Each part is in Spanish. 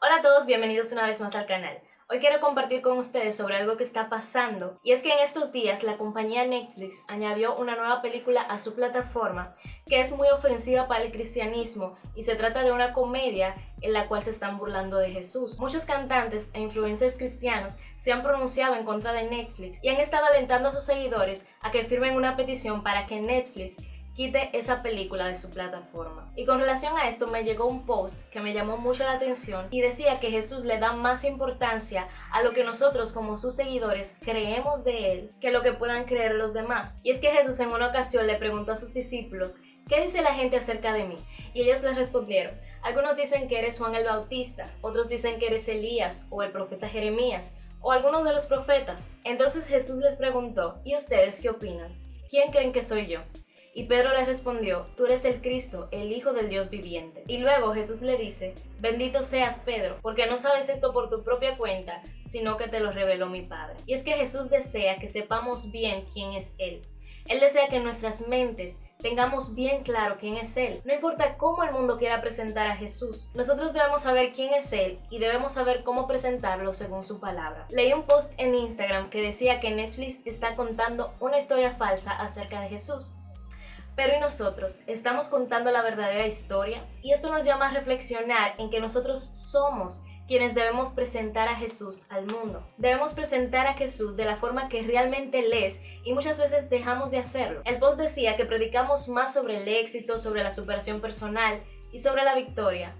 Hola a todos, bienvenidos una vez más al canal. Hoy quiero compartir con ustedes sobre algo que está pasando, y es que en estos días la compañía Netflix añadió una nueva película a su plataforma que es muy ofensiva para el cristianismo y se trata de una comedia en la cual se están burlando de Jesús. Muchos cantantes e influencers cristianos se han pronunciado en contra de Netflix y han estado alentando a sus seguidores a que firmen una petición para que Netflix quite esa película de su plataforma. Y con relación a esto me llegó un post que me llamó mucho la atención y decía que Jesús le da más importancia a lo que nosotros como sus seguidores creemos de él que lo que puedan creer los demás. Y es que Jesús en una ocasión le preguntó a sus discípulos: ¿qué dice la gente acerca de mí? Y ellos les respondieron: algunos dicen que eres Juan el Bautista, otros dicen que eres Elías o el profeta Jeremías o algunos de los profetas. Entonces Jesús les preguntó: ¿y ustedes qué opinan? ¿Quién creen que soy yo? Y Pedro le respondió: tú eres el Cristo, el Hijo del Dios viviente. Y luego Jesús le dice: bendito seas, Pedro, porque no sabes esto por tu propia cuenta, sino que te lo reveló mi Padre. Y es que Jesús desea que sepamos bien quién es Él. Él desea que en nuestras mentes tengamos bien claro quién es Él. No importa cómo el mundo quiera presentar a Jesús, nosotros debemos saber quién es Él y debemos saber cómo presentarlo según su palabra. Leí un post en Instagram que decía que Netflix está contando una historia falsa acerca de Jesús. Pero ¿y nosotros? ¿Estamos contando la verdadera historia? Y esto nos llama a reflexionar en que nosotros somos quienes debemos presentar a Jesús al mundo. Debemos presentar a Jesús de la forma que realmente Él es y muchas veces dejamos de hacerlo. El post decía que predicamos más sobre el éxito, sobre la superación personal y sobre la victoria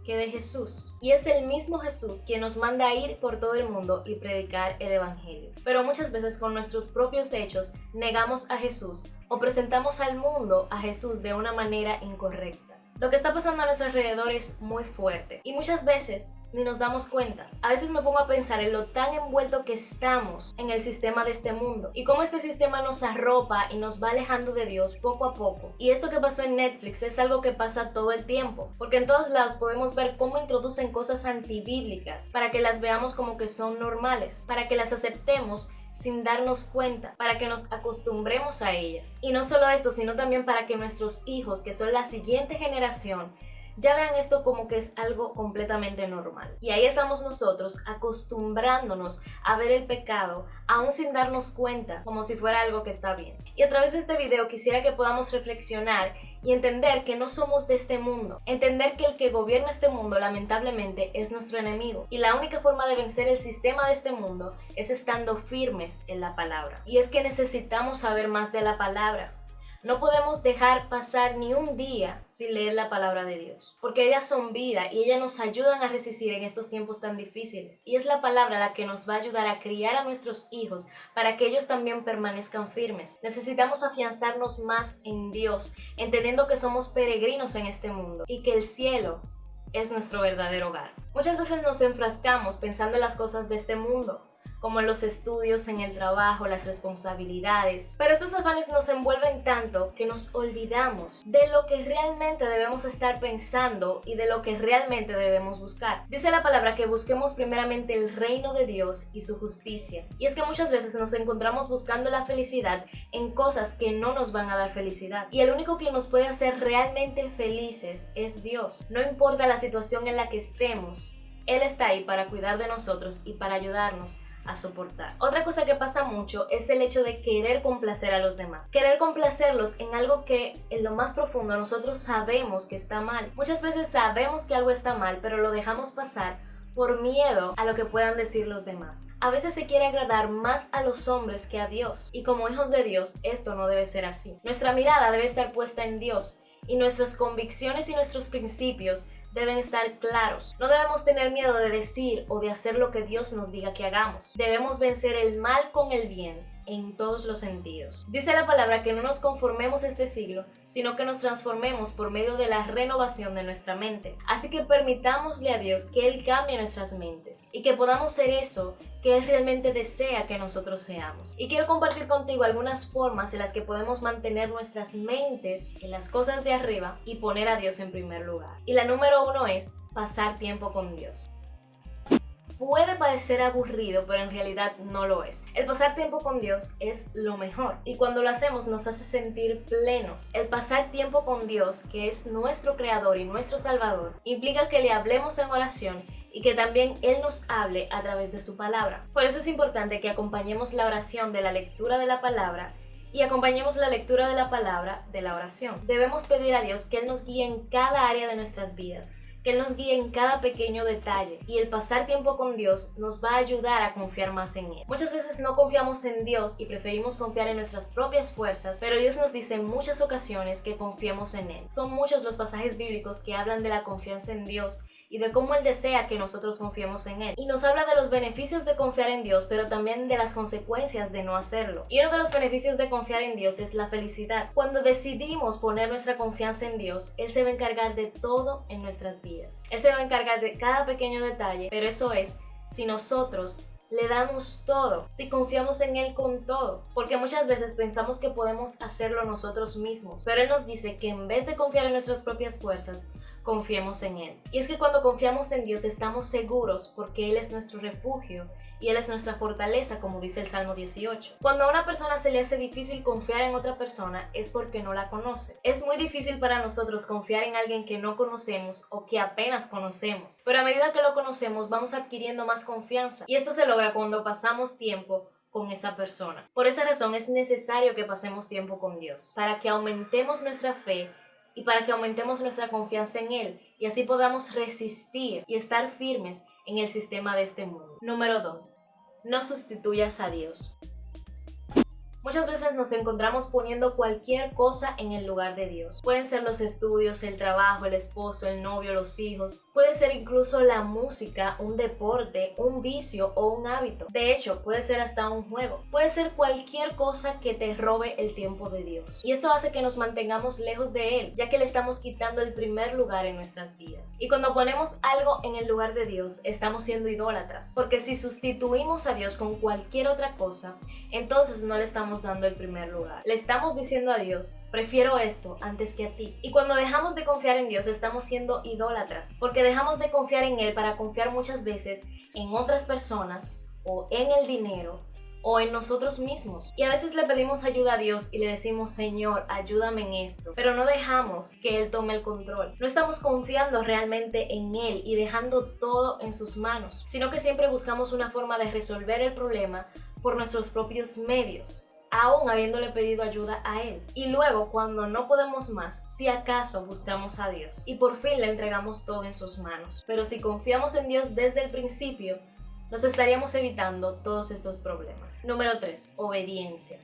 que de Jesús. Y es el mismo Jesús quien nos manda a ir por todo el mundo y predicar el evangelio. Pero muchas veces con nuestros propios hechos negamos a Jesús o presentamos al mundo a Jesús de una manera incorrecta. Lo que está pasando a nuestro alrededor es muy fuerte y muchas veces ni nos damos cuenta. A veces me pongo a pensar en lo tan envuelto que estamos en el sistema de este mundo y cómo este sistema nos arropa y nos va alejando de Dios poco a poco. Y esto que pasó en Netflix es algo que pasa todo el tiempo, porque en todos lados podemos ver cómo introducen cosas antibíblicas para que las veamos como que son normales, para que las aceptemos sin darnos cuenta, para que nos acostumbremos a ellas. Y no solo esto, sino también para que nuestros hijos, que son la siguiente generación, ya vean esto como que es algo completamente normal. Y ahí estamos nosotros acostumbrándonos a ver el pecado, aún sin darnos cuenta, como si fuera algo que está bien. Y a través de este video quisiera que podamos reflexionar y entender que no somos de este mundo. Entender que el que gobierna este mundo lamentablemente es nuestro enemigo. Y la única forma de vencer el sistema de este mundo es estando firmes en la palabra. Y es que necesitamos saber más de la palabra. No podemos dejar pasar ni un día sin leer la palabra de Dios, porque ellas son vida y ellas nos ayudan a resistir en estos tiempos tan difíciles. Y es la palabra la que nos va a ayudar a criar a nuestros hijos para que ellos también permanezcan firmes. Necesitamos afianzarnos más en Dios, entendiendo que somos peregrinos en este mundo y que el cielo es nuestro verdadero hogar. Muchas veces nos enfrascamos pensando en las cosas de este mundo, como en los estudios, en el trabajo, las responsabilidades. Pero estos afanes nos envuelven tanto que nos olvidamos de lo que realmente debemos estar pensando y de lo que realmente debemos buscar. Dice la palabra que busquemos primeramente el reino de Dios y su justicia. Y es que muchas veces nos encontramos buscando la felicidad en cosas que no nos van a dar felicidad. Y el único que nos puede hacer realmente felices es Dios. No importa la situación en la que estemos, Él está ahí para cuidar de nosotros y para ayudarnos a soportar. Otra cosa que pasa mucho es el hecho de querer complacer a los demás. Querer complacerlos en algo que en lo más profundo nosotros sabemos que está mal. Muchas veces sabemos que algo está mal, pero lo dejamos pasar por miedo a lo que puedan decir los demás. A veces se quiere agradar más a los hombres que a Dios. Y como hijos de Dios, esto no debe ser así. Nuestra mirada debe estar puesta en Dios y nuestras convicciones y nuestros principios deben estar claros. No debemos tener miedo de decir o de hacer lo que Dios nos diga que hagamos. Debemos vencer el mal con el bien en todos los sentidos. Dice la palabra que no nos conformemos a este siglo, sino que nos transformemos por medio de la renovación de nuestra mente. Así que permitámosle a Dios que Él cambie nuestras mentes y que podamos ser eso que Él realmente desea que nosotros seamos. Y quiero compartir contigo algunas formas en las que podemos mantener nuestras mentes en las cosas de arriba y poner a Dios en primer lugar. Y la número 1 es pasar tiempo con Dios. puede parecer aburrido, pero en realidad no lo es. El pasar tiempo con Dios es lo mejor y cuando lo hacemos nos hace sentir plenos. El pasar tiempo con Dios, que es nuestro Creador y nuestro Salvador, implica que le hablemos en oración y que también Él nos hable a través de su palabra. Por eso es importante que acompañemos la oración de la lectura de la palabra y acompañemos la lectura de la palabra de la oración. Debemos pedir a Dios que Él nos guíe en cada área de nuestras vidas, que Él nos guíe en cada pequeño detalle, y el pasar tiempo con Dios nos va a ayudar a confiar más en Él. Muchas veces no confiamos en Dios y preferimos confiar en nuestras propias fuerzas, pero Dios nos dice en muchas ocasiones que confiemos en Él. Son muchos los pasajes bíblicos que hablan de la confianza en Dios y de cómo Él desea que nosotros confiemos en Él. Y nos habla de los beneficios de confiar en Dios, pero también de las consecuencias de no hacerlo. Y uno de los beneficios de confiar en Dios es la felicidad. Cuando decidimos poner nuestra confianza en Dios, Él se va a encargar de todo en nuestras vidas. Él se va a encargar de cada pequeño detalle, pero eso es si nosotros le damos todo, si confiamos en Él con todo, porque muchas veces pensamos que podemos hacerlo nosotros mismos, pero Él nos dice que en vez de confiar en nuestras propias fuerzas, confiemos en Él. Y es que cuando confiamos en Dios estamos seguros porque Él es nuestro refugio y Él es nuestra fortaleza, como dice el Salmo 18. Cuando a una persona se le hace difícil confiar en otra persona es porque no la conoce. Es muy difícil para nosotros confiar en alguien que no conocemos o que apenas conocemos, pero a medida que lo conocemos vamos adquiriendo más confianza y esto se logra cuando pasamos tiempo con esa persona. Por esa razón es necesario que pasemos tiempo con Dios, para que aumentemos nuestra fe y para que aumentemos nuestra confianza en Él y así podamos resistir y estar firmes en el sistema de este mundo. Número 2. No sustituyas a Dios. Muchas veces nos encontramos poniendo cualquier cosa en el lugar de Dios. Pueden ser los estudios, el trabajo, el esposo, el novio, los hijos. Puede ser incluso la música, un deporte, un vicio o un hábito. De hecho, puede ser hasta un juego. Puede ser cualquier cosa que te robe el tiempo de Dios. Y esto hace que nos mantengamos lejos de Él, ya que le estamos quitando el primer lugar en nuestras vidas. Y cuando ponemos algo en el lugar de Dios, estamos siendo idólatras. Porque si sustituimos a Dios con cualquier otra cosa, entonces no le estamos dando el primer lugar. Le estamos diciendo a Dios, prefiero esto antes que a ti. Y cuando dejamos de confiar en Dios, estamos siendo idólatras, porque dejamos de confiar en Él para confiar muchas veces en otras personas, o en el dinero, o en nosotros mismos. Y a veces le pedimos ayuda a Dios y le decimos, Señor, ayúdame en esto, pero no dejamos que Él tome el control. No estamos confiando realmente en Él y dejando todo en sus manos, sino que siempre buscamos una forma de resolver el problema por nuestros propios medios, aún habiéndole pedido ayuda a Él. Y luego, cuando no podemos más, si acaso buscamos a Dios y por fin le entregamos todo en sus manos. Pero si confiamos en Dios desde el principio, nos estaríamos evitando todos estos problemas. Número 3. Obediencia.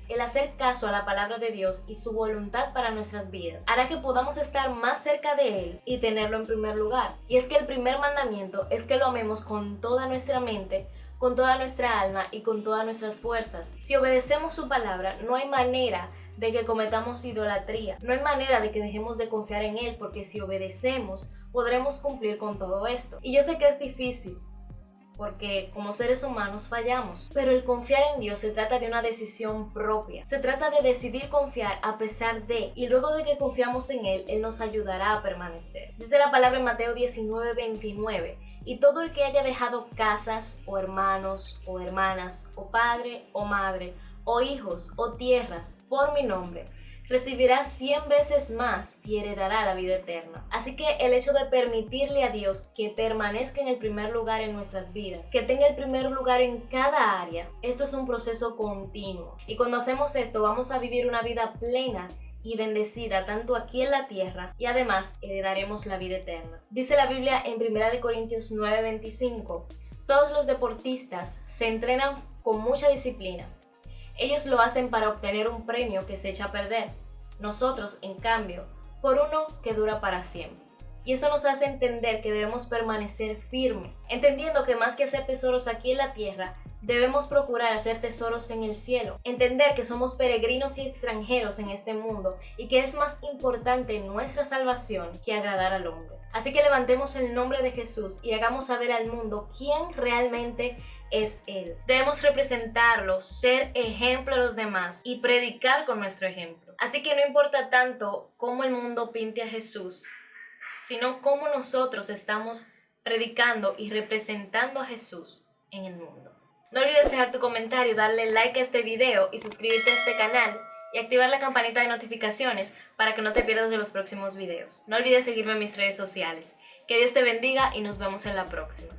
El hacer caso a la palabra de Dios y su voluntad para nuestras vidas hará que podamos estar más cerca de Él y tenerlo en primer lugar. Y es que el primer mandamiento es que lo amemos con toda nuestra mente, con toda nuestra alma y con todas nuestras fuerzas. Si obedecemos su palabra, no hay manera de que cometamos idolatría, no hay manera de que dejemos de confiar en Él, porque si obedecemos, podremos cumplir con todo esto. Y yo sé que es difícil, porque como seres humanos fallamos, pero el confiar en Dios se trata de una decisión propia. Se trata de decidir confiar a pesar de, y luego de que confiamos en Él, Él nos ayudará a permanecer. Dice la palabra en Mateo 19:29, y todo el que haya dejado casas, o hermanos, o hermanas, o padre, o madre, o hijos, o tierras, por mi nombre, recibirá 100 veces más y heredará la vida eterna. Así que el hecho de permitirle a Dios que permanezca en el primer lugar en nuestras vidas, que tenga el primer lugar en cada área, esto es un proceso continuo. Y cuando hacemos esto, vamos a vivir una vida plena y bendecida tanto aquí en la tierra, y además heredaremos la vida eterna. Dice la Biblia en 1 Corintios 9:25, todos los deportistas se entrenan con mucha disciplina. Ellos lo hacen para obtener un premio que se echa a perder. Nosotros, en cambio, por uno que dura para siempre. Y esto nos hace entender que debemos permanecer firmes, entendiendo que más que hacer tesoros aquí en la tierra, debemos procurar hacer tesoros en el cielo, entender que somos peregrinos y extranjeros en este mundo y que es más importante nuestra salvación que agradar al hombre. Así que levantemos el nombre de Jesús y hagamos saber al mundo quién realmente es Él. Debemos representarlo, ser ejemplo a los demás y predicar con nuestro ejemplo. Así que no importa tanto cómo el mundo pinte a Jesús, sino cómo nosotros estamos predicando y representando a Jesús en el mundo. No olvides dejar tu comentario, darle like a este video y suscribirte a este canal y activar la campanita de notificaciones para que no te pierdas de los próximos videos. No olvides seguirme en mis redes sociales. Que Dios te bendiga y nos vemos en la próxima.